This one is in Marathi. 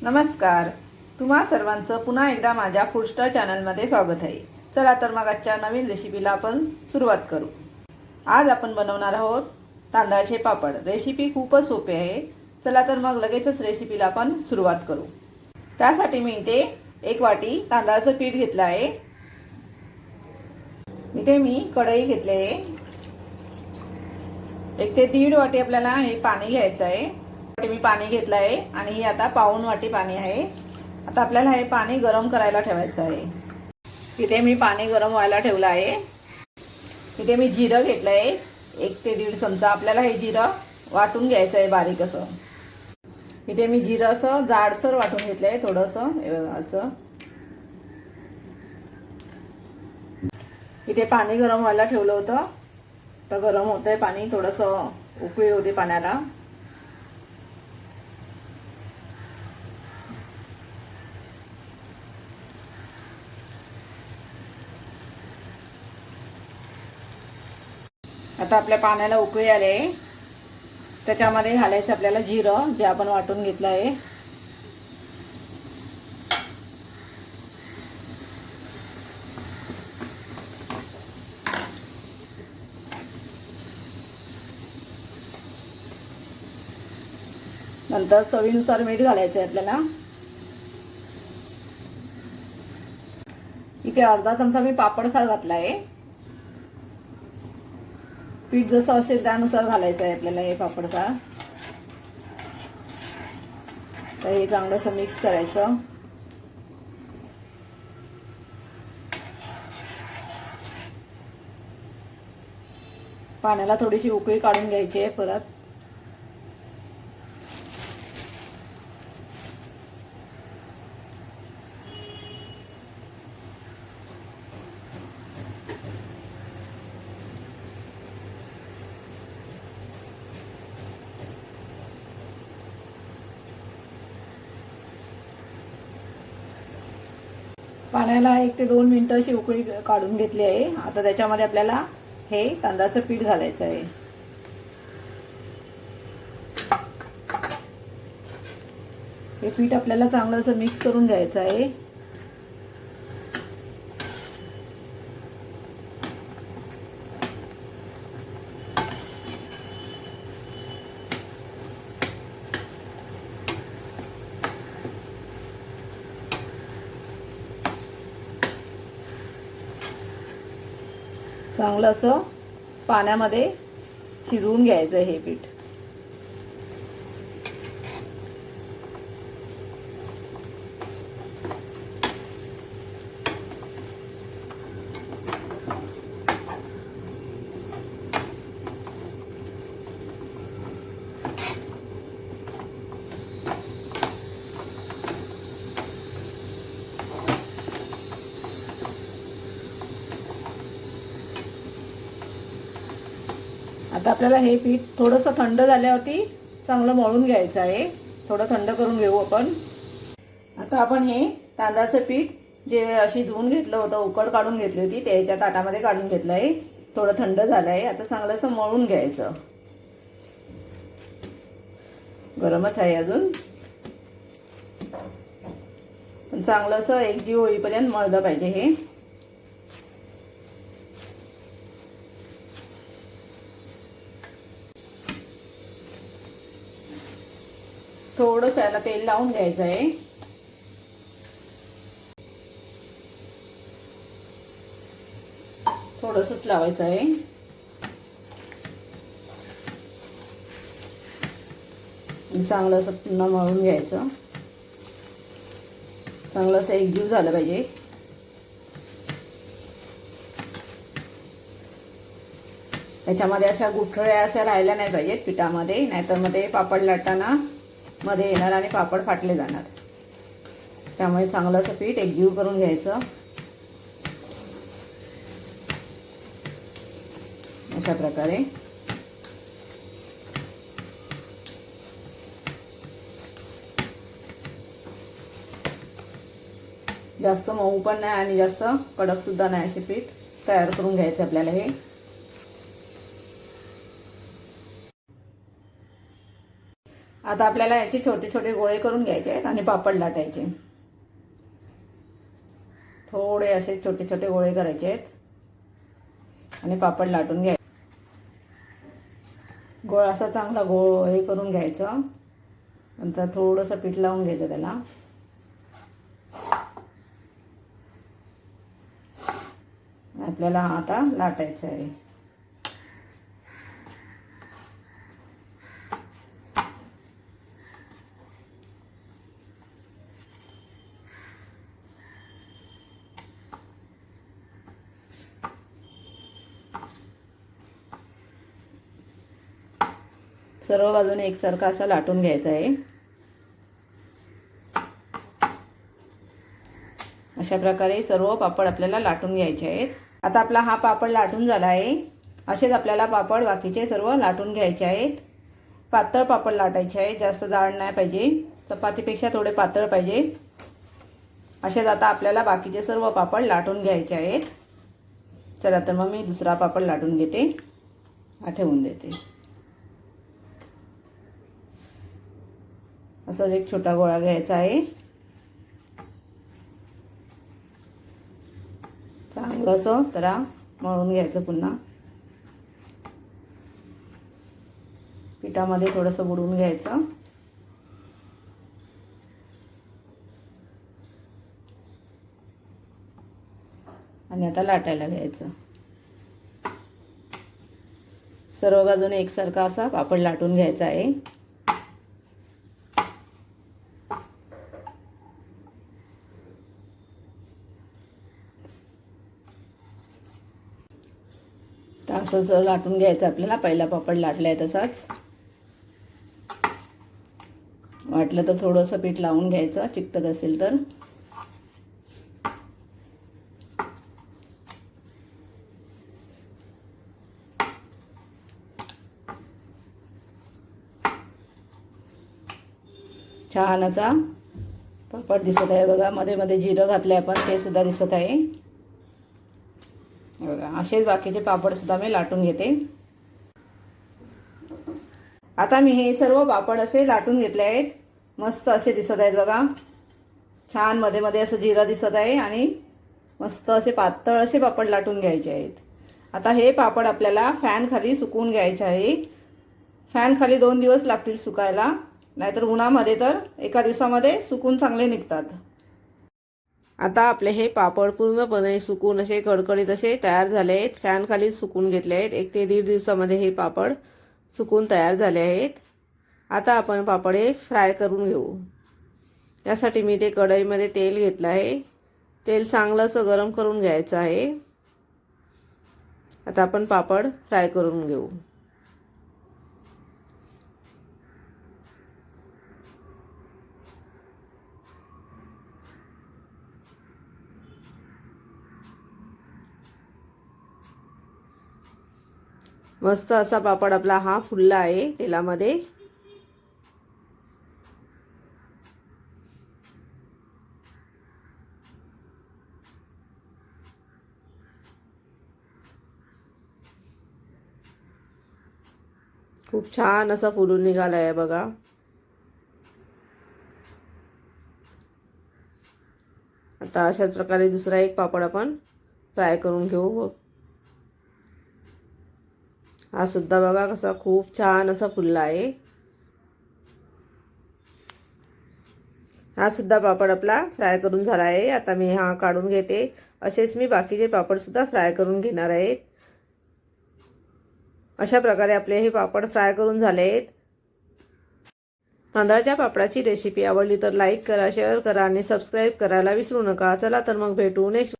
नमस्कार. तुम्हा सर्वांचं पुन्हा एकदा माझ्या फूड स्टार चॅनलमध्ये स्वागत आहे. चला तर मग आजच्या नवीन रेसिपीला आपण सुरुवात करू. आज आपण बनवणार आहोत तांदळाचे पापड. रेसिपी खूपच सोपी आहे. चला तर मग लगेचच रेसिपीला आपण सुरुवात करू. त्यासाठी मी इथे 1 वाटी तांदळाचं पीठ घेतलं आहे. इथे मी कढई घेतली आहे. 1 ते 1.5 वाटी आपल्याला हे पाणी घ्यायचं आहे. मी पाणी घेतलं आहे आणि ही आता पाऊण वाटी पाणी आहे. आता आपल्याला हे पाणी गरम करायला ठेवायचं आहे. इथे मी पाणी गरम व्हायला ठेवलं आहे. इथे मी जिरं घेतलं आहे 1 ते 1.5 चमचा. आपल्याला हे जिरं वाटून घ्यायचं आहे बारीक असं. इथे मी जिरं असं जाडसर वाटून घेतलं आहे थोडंसं असं. इथे पाणी गरम व्हायला ठेवलं होतं. तर गरम होतंय पाणी, थोडंसं उकळी होते पाण्याला. आता आपल्या पाण्याला उकळी आले. त्याच्यामध्ये घालायचं आपल्याला जिरं जे आपण वाटून घेतलं आहे. नंतर चवीनुसार मीठ घालायचं आहे आपल्याला. इथे अर्धा चमचा मी पापड खार घातला आहे. पीठ जसं असेल त्यानुसार घालायचं आहे आपल्याला हे पापड खार. तर हे चांगलंसं मिक्स करायचं. पाण्याला थोडीशी उकळी काढून घ्यायची आहे परत. पाण्याला 1 ते 2 मिनिटं अशी उकळी काढून घेतली आहे. आता त्याच्यामध्ये आपल्याला हे तांदळाचं पीठ घालायचं आहे. हे पीठ आपल्याला चांगलं असं मिक्स करून घ्यायचं आहे. चांगलं असं पाण्यामध्ये शिजवून घ्यायचं हे पीठ. आता आपल्याला हे पीठ थोडंसं थंड झाल्यावरती चांगलं मळून घ्यायचं आहे. थोडं थंड करून घेऊ आपण. आता आपण हे तांदळाचं पीठ जे शिजवून घेतलं होतं, उकड काढून घेतली होती, ते याच्या ताटामध्ये काढून घेतलं आहे. थोडं थंड झालं आहे. आता चांगलं असं मळून घ्यायचं. गरमच आहे अजून, पण चांगलं असं एकजीव होईपर्यंत मळलं पाहिजे हे. थोडंसं याला तेल लावून घ्यायचं आहे. थोडंसंच लावायचं आहे. चांगलं असं पुन्हा मळून घ्यायचं. चांगलं असं एकजीव झालं पाहिजे. त्याच्यामध्ये अशा गुठळ्या अशा राहिल्या नाही पाहिजेत पिठामध्ये, नाहीतर मध्ये पापड लाटताना मध्ये येणार आणि पापड फाटले जाणार. त्यामुळे चांगलं असं पीठ एकजीव करून घ्यायचं. अशा प्रकारे जास्त मऊ पण नाही आणि जास्त कडक सुद्धा नाही असे पीठ तयार करून घ्यायचं आपल्याला हे. आता आपल्याला याचे छोटे छोटे गोळे करून घ्यायचे आहेत आणि पापड लाटायचे. थोडे असे छोटे छोटे गोळे करायचे आहेत आणि पापड लाटून घ्यायचे. गोळा असा चांगला गोळ हे करून घ्यायचं. नंतर थोडंसं पीठ लावून घ्यायचं त्याला. आपल्याला आता लाटायचं आहे. सर्व बाजूने एकसारखा असं लाटून घ्यायचं आहे. अशा प्रकारे सर्व पापड आपल्याला लाटून घ्यायचे आहेत. आता आपला हा पापड लाटून झाला आहे. असेच आपल्याला पापड बाकीचे सर्व लाटून घ्यायचे आहेत. पातळ पापड लाटायचे आहेत, जास्त जाड नाही पाहिजे, चपातीपेक्षा थोडे पातळ पाहिजे. असेच आता आपल्याला बाकीचे सर्व पापड लाटून घ्यायचे आहेत. चला तर मग मी दुसरा पापड लाटून घेते, हा ठेवून देते. असाच एक छोटा गोळा घ्यायचा आहे. चांगलं असं त्याला मळून घ्यायचं. पुन्हा पिठामध्ये थोडंसं बुडवून घ्यायचं आणि आता लाटायला घ्यायचं. सर्व बाजूने एकसारखा असा पापड लाटून घ्यायचा आहे. असंच लाटून घ्यायचं आपल्याला. पहिला पापड लाटलाय तसाच. वाटलं तर थोडंसं पीठ लावून घ्यायचं, चिकटत असेल तर. छान असा पापड दिसत आहे बघा. मध्ये मध्ये जिरं घातलंय आपण, ते सुद्धा दिसत आहे बघा. असेच बाकीचे पापड सुद्धा मी लाटून घेते. आता मी हे सर्व पापड असे लाटून घेतले आहेत. मस्त असे दिसत आहेत बघा. छान मध्ये मध्ये असं जिरं दिसत आहे आणि मस्त असे पातळ असे पापड लाटून घ्यायचे आहेत. आता हे पापड आपल्याला फॅन खाली सुकवून घ्यायचे आहे. फॅन खाली 2 दिवस लागतील सुकायला, नाहीतर उन्हामध्ये तर एका दिवसामध्ये सुकून चांगले निघतात. आता आपले हे पापड पूर्णपणे सुकून असे कडकडीत असे तयार झाले आहेत. फॅन खाली सुकून घेतले आहेत. 1 ते 1.5 दिवसामध्ये हे पापड सुकून तयार झाले आहेत. आता आपण पापड हे फ्राय करून घेऊ. यासाठी मी ते कढईमध्ये तेल घेतलं आहे. तेल चांगलं असं गरम करून घ्यायचं आहे. आता आपण पापड फ्राय करून घेऊ. मस्त असा पापड आपला हा फुलला आहे तेलामध्ये. खूप छान असा फुलून निघाला आहे बघा. आता अशाच प्रकारे दुसरा एक पापड आपण फ्राय करून घेऊ. हा सुद्धा बघा कसा खूप छान असा फुलला आहे. हा सुद्धा पापड आपला फ्राय करून झाला आहे. आता मी हा काढून घेते. असेच मी बाकीचे पापड सुद्धा फ्राय करून घेणार आहे. अशा प्रकारे आपले हे पापड फ्राय करून झाले आहेत. तांदळाच्या पापडाची रेसिपी आवडली तर लाईक करा, शेअर करा आणि सबस्क्राईब करायला विसरू नका. चला तर मग भेटू नेक्स्ट